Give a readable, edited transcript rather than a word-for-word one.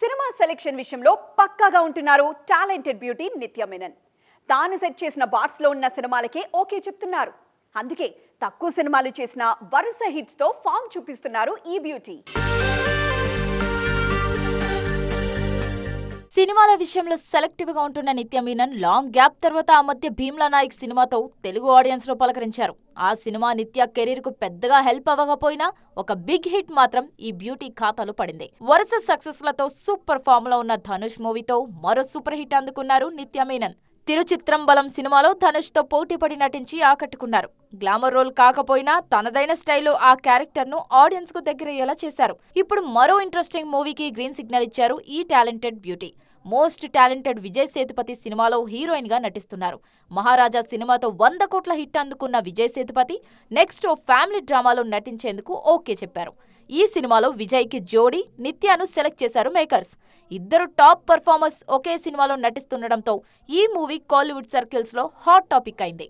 Cinema selection విషయంలో పక్కాగా ఉంటున్నారు టాలెంటెడ్ బ్యూటీ నిత్య మేనన్. తాను సెట్ చేసిన బార్స్ లో ఉన్న సినిమాలకే ఓకే చెప్తున్నారు. అందుకే తక్కువ సినిమాలు చేసిన వరుస హిట్స్ తో ఫామ్ చూపిస్తున్నారు ఈ బ్యూటీ. సినిమాల విషయంలో సెలెక్టివ్ గా ఉంటున్న నిత్య మీనన్ లాంగ్ గ్యాప్ తర్వాత ఆ మధ్య భీమ్లా నాయక్ సినిమాతో తెలుగు ఆడియన్స్ లో పలకరించారు. ఆ సినిమా నిత్య కెరీర్ కు పెద్దగా హెల్ప్ అవ్వకపోయినా ఒక బిగ్ హిట్ మాత్రం ఈ బ్యూటీ ఖాతాలో పడింది. వరుస సక్సెస్ లతో సూపర్ ఫామ్ లో ఉన్న ధనుష్ మూవీతో మరో సూపర్ హిట్ అందుకున్నారు నిత్య మీనన్. తిరుచిత్రంబలం సినిమాలో ధనుష్ తో పోటీపడి నటించి ఆకట్టుకున్నారు. గ్లామర్ రోల్ కాకపోయినా తనదైన స్టైల్లో ఆ క్యారెక్టర్ ను ఆడియన్స్ కు దగ్గరయ్యేలా చేశారు. ఇప్పుడు మరో ఇంట్రెస్టింగ్ మూవీకి గ్రీన్ సిగ్నల్ ఇచ్చారు ఈ talented beauty. Most talented Vijay Sethupathi సినిమాలో హీరోయిన్ గా నటిస్తున్నారు. మహారాజా సినిమాతో 100 కోట్ల హిట్ అందుకున్న విజయ్ సేతుపతి నెక్స్ట్ ఓ ఫ్యామిలీ డ్రామాలో నటించేందుకు ఓకే చెప్పారు. ఈ సినిమాలో విజయ్ కి జోడీ నిత్యను సెలెక్ట్ చేశారు మేకర్స్. ఇద్దరు టాప్ పర్ఫార్మర్స్ ఒకే సినిమాలో నటిస్తుండటంతో ఈ మూవీ కాలీవుడ్ సర్కిల్స్ లో హాట్ టాపిక్ అయింది.